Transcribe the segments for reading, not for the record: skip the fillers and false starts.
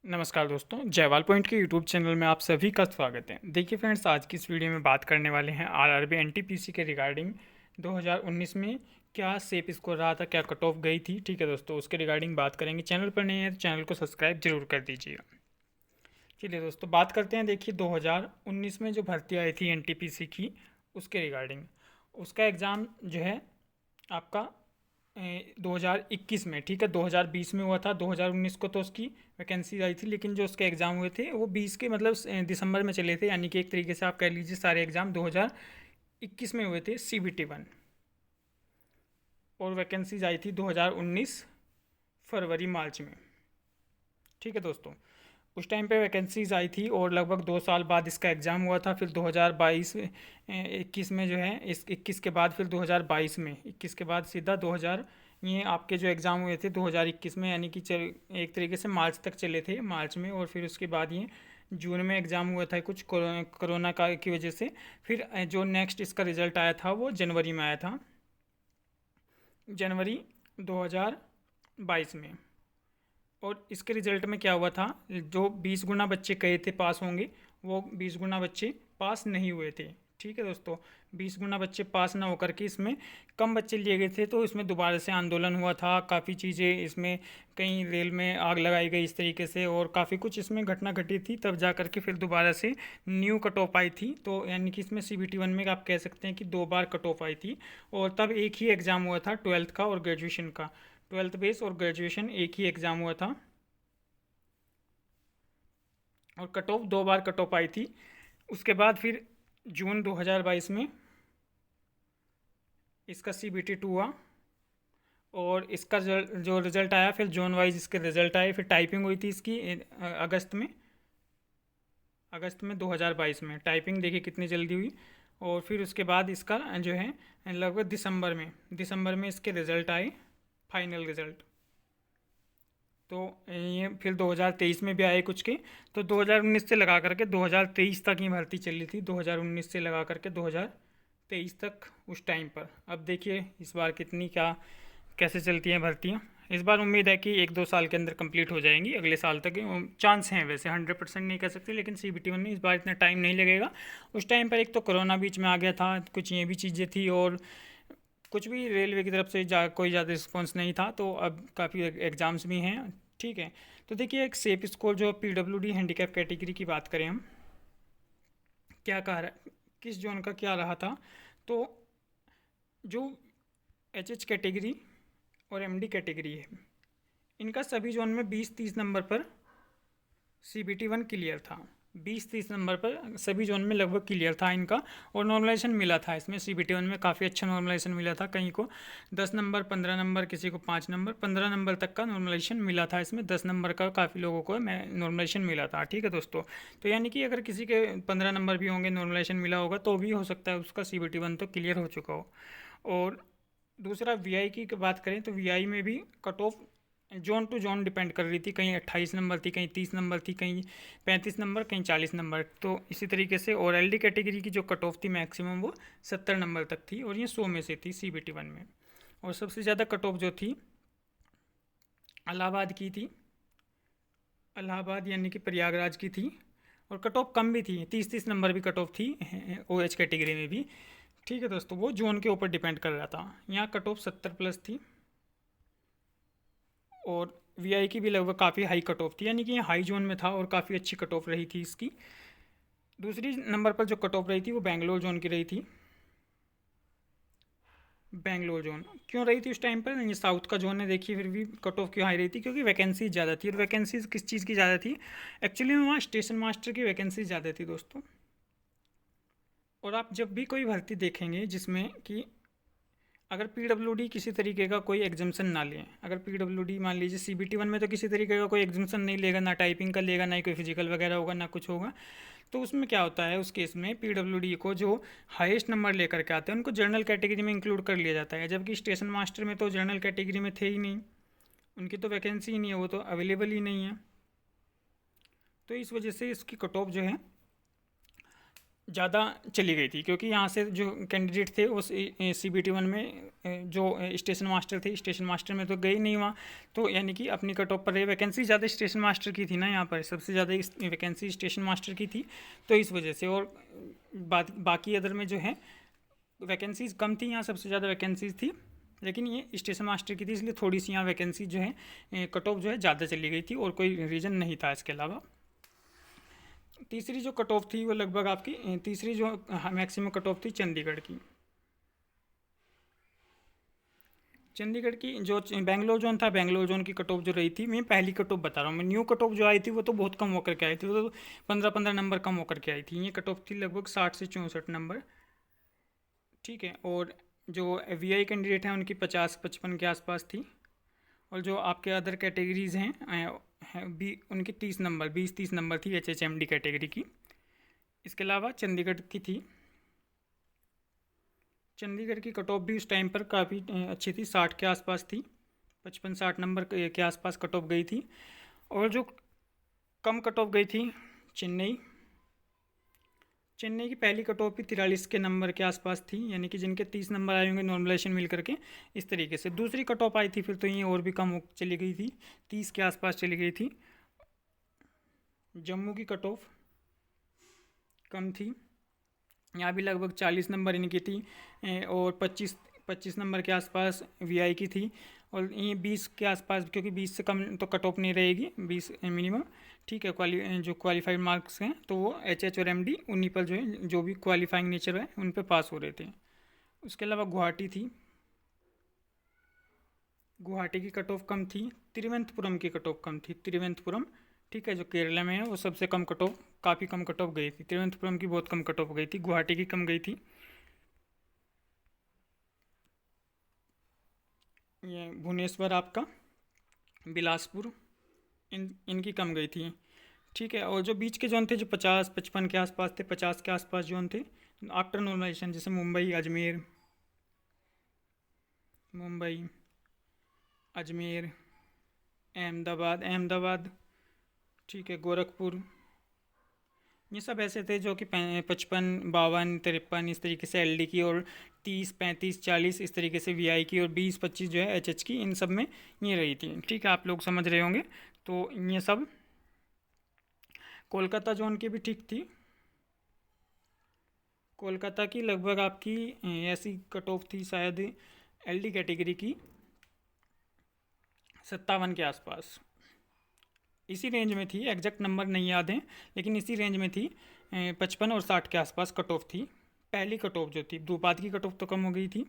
नमस्कार दोस्तों, जयवाल पॉइंट के यूट्यूब चैनल में आप सभी का स्वागत है। देखिए फ्रेंड्स, आज की इस वीडियो में बात करने वाले हैं आरआरबी एनटीपीसी के रिगार्डिंग 2019 में क्या सेप स्कोर रहा था, क्या कट ऑफ गई थी। ठीक है दोस्तों, उसके रिगार्डिंग बात करेंगे। चैनल पर नहीं है तो चैनल को सब्सक्राइब जरूर कर दीजिएगा। चलिए दोस्तों, बात करते हैं। देखिए 2019 में जो भर्ती आई थी एनटीपीसी की, उसके रिगार्डिंग उसका एग्ज़ाम जो है आपका 2021 में, ठीक है, 2020 में हुआ था। 2019 को तो उसकी वैकेंसी आई थी, लेकिन जो उसके एग्ज़ाम हुए थे वो 20 के मतलब दिसंबर में चले थे। यानी कि एक तरीके से आप कह लीजिए सारे एग्ज़ाम 2021 में हुए थे, CBT 1। और वैकेंसीज आई थी 2019 फरवरी मार्च में। ठीक है दोस्तों, उस टाइम पे वैकेंसीज आई थी और लगभग 2 साल बाद इसका एग्ज़ाम हुआ था। फिर 2022 21 में जो है, इस 21 के बाद फिर 2022 में, 21 के बाद सीधा 2000, ये आपके जो एग्ज़ाम हुए थे 2021 में, यानी कि एक तरीके से मार्च तक चले थे, मार्च में। और फिर उसके बाद ये जून में एग्ज़ाम हुआ था, कुछ कोरोना का की वजह से। फिर जो नेक्स्ट इसका रिज़ल्ट आया था वो जनवरी में आया था, जनवरी 2022 में। और इसके रिजल्ट में क्या हुआ था, जो 20 गुना बच्चे कहे थे पास होंगे, वो 20 गुना बच्चे पास नहीं हुए थे। ठीक है दोस्तों, 20 गुना बच्चे पास ना होकर के इसमें कम बच्चे लिए गए थे। तो इसमें दोबारा से आंदोलन हुआ था, काफ़ी चीज़ें इसमें, कहीं रेल में आग लगाई गई इस तरीके से, और काफ़ी कुछ इसमें घटना घटी थी। तब जा करके फिर दोबारा से न्यू कट ऑफ आई थी। तो यानी कि इसमें CBT 1 में आप कह सकते हैं कि 2 बार कट ऑफ आई थी। और तब एक ही एग्ज़ाम हुआ था 12th का और ग्रेजुएशन का, 12th बेस और ग्रेजुएशन एक ही एग्ज़ाम हुआ था। और कट ऑफ 2 बार कट ऑफ आई थी। उसके बाद फिर जून 2022 में इसका CBT 2 हुआ। और इसका जो रिज़ल्ट आया, फिर जोन वाइज इसके रिज़ल्ट आए। फिर टाइपिंग हुई थी इसकी अगस्त में 2022 में। टाइपिंग देखिए कितनी जल्दी हुई। और फिर उसके बाद इसका जो है लगभग दिसंबर में इसके रिज़ल्ट आए, फाइनल रिज़ल्ट। तो ये फिर 2023 में भी आए कुछ के। तो 2019 से लगा करके 2023 तक ये भर्ती चली थी, 2019 से लगा करके 2023 तक उस टाइम पर। अब देखिए इस बार कितनी क्या कैसे चलती हैं भर्तियाँ। इस बार उम्मीद है कि 1-2 साल के अंदर कंप्लीट हो जाएंगी, अगले साल तक चांस हैं। वैसे 100% नहीं कह सकते, लेकिन CBT 1 में इस बार इतना टाइम नहीं लगेगा। उस टाइम पर एक तो कोरोना बीच में आ गया था, कुछ ये भी चीज़ें थी, और कुछ भी रेलवे की तरफ से कोई ज़्यादा रिस्पॉन्स नहीं था। तो अब काफ़ी एग्ज़ाम्स भी हैं। ठीक है, तो देखिए एक सेफ स्कोर जो PWD हैंडीकैप कैटेगरी की बात करें हम, क्या कह रहा, किस जोन का क्या रहा था। तो जो HH कैटेगरी और MD कैटेगरी है, इनका सभी जोन में 20-30 नंबर पर CBT 1 क्लियर था। 20-30 नंबर पर सभी जोन में लगभग क्लियर था इनका। और नॉर्मलाइजेशन मिला था इसमें CBT 1 में, काफ़ी अच्छा नॉर्मलाइजेशन मिला था। कहीं को 10 नंबर, 15 नंबर, किसी को 5 नंबर, 15 नंबर तक का नॉर्मलाइजेशन मिला था इसमें। 10 नंबर का काफ़ी लोगों को नॉर्मलाइजेशन मिला था। ठीक है दोस्तों, तो यानी कि अगर किसी के 15 नंबर भी होंगे, नॉर्मलाइजेशन मिला होगा, तो भी हो सकता है उसका CBT 1 तो क्लियर हो चुका हो। और दूसरा VI की बात करें तो VI में भी cut off zone to zone depend कर रही थी। कहीं 28 नंबर थी, कहीं 30 नंबर थी, कहीं 35 नंबर, कहीं 40 नंबर। तो इसी तरीके से। और LD कैटेगरी की जो कट ऑफ थी मैक्सिमम, वो 70 नंबर तक थी, और ये 100 में से थी CBT 1 में। और सबसे ज़्यादा कट ऑफ जो थी इलाहाबाद की थी, इलाहाबाद यानी कि प्रयागराज की थी। और कट ऑफ कम भी थी, 30-30 नंबर भी कट ऑफ थी OH कैटेगरी में भी। ठीक है दोस्तों, वो जोन के ऊपर डिपेंड कर रहा था। यहाँ कट ऑफ 70+ थी। और VI की भी लगभग काफ़ी हाई कट ऑफ थी, यानी कि ये हाई जोन में था और काफ़ी अच्छी कट ऑफ रही थी इसकी। दूसरी नंबर पर जो कट ऑफ रही थी वो बेंगलोर जोन की रही थी। बेंगलोर जोन क्यों रही थी उस टाइम पर, ये साउथ का जोन है, देखिए फिर भी कट ऑफ क्यों हाई रही थी, क्योंकि वैकेंसीज ज़्यादा थी। और वैकेंसीज किस चीज़ की ज़्यादा थी, एक्चुअली में वहाँ स्टेशन मास्टर की वैकेंसी ज़्यादा थी दोस्तों। और आप जब भी कोई भर्ती देखेंगे जिसमें कि अगर PWD किसी तरीके का कोई एग्जामेशन ना लें, अगर PWD मान लीजिए CBT 1 में तो किसी तरीके का कोई एग्जामेशन नहीं लेगा, ना टाइपिंग का लेगा, ना ही कोई फिजिकल वगैरह होगा, ना कुछ होगा। तो उसमें क्या होता है, उस केस में PWD को जो हाईएस्ट नंबर लेकर के आते हैं उनको जनरल कैटेगरी में इंक्लूड कर लिया जाता है। जबकि स्टेशन मास्टर में तो जनरल कैटेगरी में थे ही नहीं, उनकी तो वैकेंसी ही नहीं है, वो तो अवेलेबल ही नहीं है। तो इस वजह से इसकी कट ऑफ जो है ज़्यादा चली गई थी, क्योंकि यहाँ से जो कैंडिडेट थे उस CBT 1 में जो स्टेशन मास्टर थे, स्टेशन मास्टर में तो गए ही नहीं वहाँ, तो यानी कि अपनी कट ऑफ पर रहे। वैकेंसी ज़्यादा स्टेशन मास्टर की थी ना, यहाँ पर सबसे ज़्यादा वैकेंसी स्टेशन मास्टर की थी, तो इस वजह से। और बाकी अदर में जो है वैकेंसीज़ कम थी, यहाँ सबसे ज़्यादा वैकेंसीज़ थी, लेकिन ये स्टेशन मास्टर की थी, इसलिए थोड़ी सी यहाँ वैकेंसी जो है कट ऑफ जो है ज़्यादा चली गई थी, और कोई रीज़न नहीं था इसके अलावा। तीसरी जो कट ऑफ थी वो लगभग आपकी तीसरी जो मैक्सिमम कट ऑफ थी चंडीगढ़ की। चंडीगढ़ की जो बेंगलोर जोन था, बेंगलोर जोन की कट ऑफ जो रही थी, मैं पहली कट ऑफ बता रहा हूँ। मैं न्यू कट ऑफ जो आई थी वो तो बहुत कम होकर के आई थी, वो तो 15-15 नंबर कम होकर के आई थी। ये कट ऑफ थी लगभग 60 से 64 नंबर, ठीक है। और जो VI कैंडिडेट हैं उनकी 50-55 के आसपास थी। और जो आपके अदर कैटेगरीज हैं उनकी 30 नंबर, 20-30 नंबर थी HHMD कैटेगरी की। इसके अलावा चंडीगढ़ की थी, चंडीगढ़ की कट ऑफ भी उस टाइम पर काफ़ी अच्छी थी, 60 के आसपास थी, 55-60 नंबर के आसपास कट ऑफ गई थी। और जो कम कट ऑफ गई थी चेन्नई, चेन्नई की पहली कट ऑफ भी 43 के नंबर के आसपास थी, यानी कि जिनके 30 नंबर आए होंगे नॉर्मलाइजेशन मिल करके, इस तरीके से। दूसरी कट ऑफ आई थी फिर तो ये और भी कम चली गई थी, 30 के आसपास चली गई थी। जम्मू की कट ऑफ कम थी, यहाँ भी लगभग 40 नंबर इनकी थी, और 25 नंबर के आसपास VI की थी। और ये 20 के आसपास, क्योंकि 20 से कम तो कट ऑफ नहीं रहेगी, 20 मिनिमम, ठीक है। जो क्वालिफाइड मार्क्स हैं तो वो HH और MD उन्हीं पर जो है, जो भी क्वालिफाइंग नेचर है उन पर पास हो रहे थे। उसके अलावा गुवाहाटी थी, गुवाहाटी की कट ऑफ कम थी। तिरुवनंतपुरम की कट ऑफ कम थी, तिरुवनंतपुरम, ठीक है, जो केरला में है, वो सबसे कम कट ऑफ, काफ़ी कम कट ऑफ गई थी। तिरुवनंतपुरम की बहुत कम कट ऑफ गई थी, गुवाहाटी की कम गई थी। ये भुवनेश्वर आपका, बिलासपुर, इनकी कम गई थी, ठीक है। और जो बीच के जोन थे, जो 50-55 के आसपास थे, 50 के आसपास जोन थे आफ्टर नॉर्मलाइजेशन, जैसे मुंबई, अजमेर, मुंबई, अजमेर, अहमदाबाद, ठीक है, गोरखपुर, ये सब ऐसे थे जो कि 55, 52, 53 इस तरीके से LD की, और 30, 35, 40 इस तरीके से VI की, और 20-25 जो है HH की, इन सब में ये रही थी, ठीक है। आप लोग समझ रहे होंगे। तो ये सब कोलकाता जोन की भी ठीक थी, कोलकाता की लगभग आपकी ऐसी कट ऑफ थी शायद LD कैटेगरी की 57 के आसपास, इसी रेंज में थी, एग्जैक्ट नंबर नहीं याद है, लेकिन इसी रेंज में थी। 55 और 60 के आसपास कट ऑफ थी, पहली कट ऑफ जो थी। बाद की कट ऑफ तो कम हो गई थी।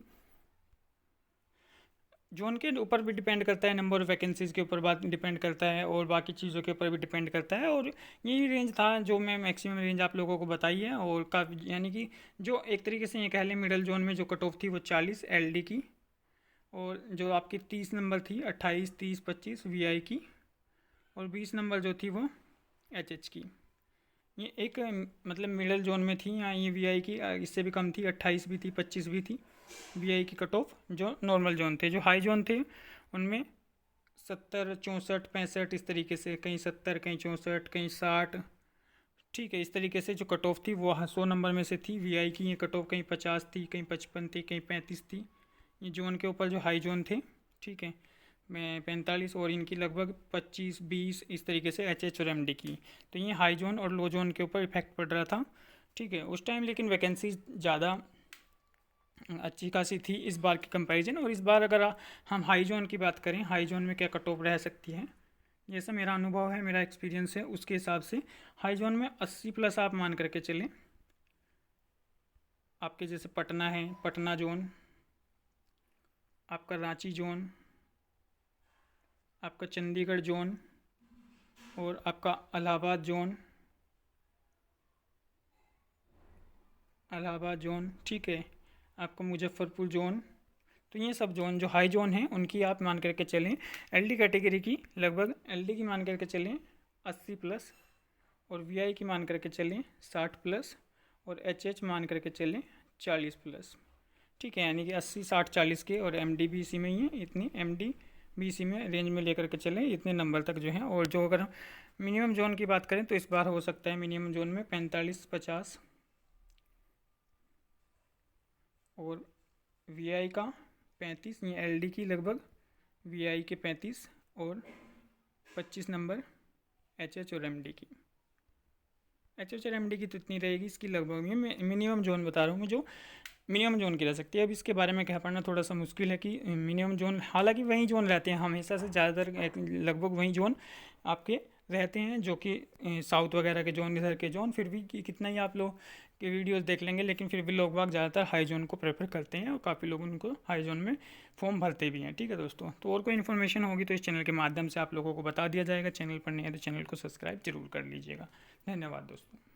जोन के ऊपर भी डिपेंड करता है, नंबर ऑफ वैकेंसीज़ के ऊपर बात डिपेंड करता है, और बाकी चीज़ों के ऊपर भी डिपेंड करता है। और यही रेंज था जो मैं मैक्सिमम रेंज आप लोगों को बताई है। और काफ़ी, यानी कि जो एक तरीके से ये कह लें, मिडल जोन में जो कट ऑफ थी वो 40 LD की, और जो आपकी 30 नंबर थी 28, 30, 25 VI की, और 20 नंबर जो थी वो HH की। ये एक मतलब मिडल जोन में थी। यहाँ ये VI की इससे भी कम थी, 28 भी थी, 25 भी थी VI की कट ऑफ। जो नॉर्मल जोन थे, जो हाई जोन थे, उनमें 70, 64, 65 इस तरीके से, कहीं 70, कहीं 64, कहीं 60, ठीक है। इस तरीके से जो कट ऑफ थी वो 100 नंबर में से थी। VI की ये कट ऑफ कहीं 50 थी, कहीं 55 थी, कहीं 35 थी। ये जोन के ऊपर जो हाई जोन थे, ठीक है, में 45, और इनकी लगभग 25, 20 इस तरीके से HH और MD की। तो ये हाई जोन और लो जोन के ऊपर इफेक्ट पड़ रहा था, ठीक है, उस टाइम। लेकिन वैकेंसी ज़्यादा अच्छी खासी थी इस बार की कंपैरिजन। और इस बार अगर हम हाई जोन की बात करें, हाई जोन में क्या कट ऑफ रह सकती है, जैसा मेरा अनुभव है, मेरा एक्सपीरियंस है, उसके हिसाब से हाई जोन में 80+ आप मान करके चलें। आपके जैसे पटना है, पटना जोन, आपका रांची जोन, आपका चंडीगढ़ जोन, और आपका इलाहाबाद जोन, ठीक है, आपका मुजफ्फरपुर जोन। तो ये सब जोन जो हाई जोन हैं उनकी आप मान करके चलें। LD कैटेगरी की लगभग, LD की मान करके चलें 80+, और VI की मान करके चलें 60+, और HH मान करके चलें 40+, ठीक है। यानी कि 80, 60, 40 के, और MD भी इसी में ही है, इतनी MD भी इसी में रेंज में लेकर के चलें, इतने नंबर तक जो हैं। और जो अगर मिनिमम जोन की बात करें तो इस बार हो सकता है मिनिमम जोन में 45, 50 और वीआई का 35, ये एलडी की लगभग वीआई के 35 और 25 नंबर एचएच और एमडी की। एचएच और एमडी की तो इतनी रहेगी, इसकी लगभग मैं मिनिमम जोन बता रहा हूँ मैं, जो मिनिमम जोन की रह सकती है। अब इसके बारे में कह पाना थोड़ा सा मुश्किल है कि मिनिमम जोन, हालांकि वही जोन रहते हैं हमेशा से ज़्यादातर, लगभग वही जोन आपके रहते हैं जो कि साउथ वगैरह के जोन, इधर के जोन। फिर भी कितना ही आप लोग के वीडियोस देख लेंगे, लेकिन फिर भी लोग बाग ज़्यादातर हाई जोन को प्रेफर करते हैं और काफ़ी लोग उनको हाई जोन में फॉर्म भरते भी हैं। ठीक है दोस्तों, तो और कोई इन्फॉर्मेशन होगी तो इस चैनल के माध्यम से आप लोगों को बता दिया जाएगा। चैनल पर नहीं है तो चैनल को सब्सक्राइब जरूर कर लीजिएगा। धन्यवाद दोस्तों।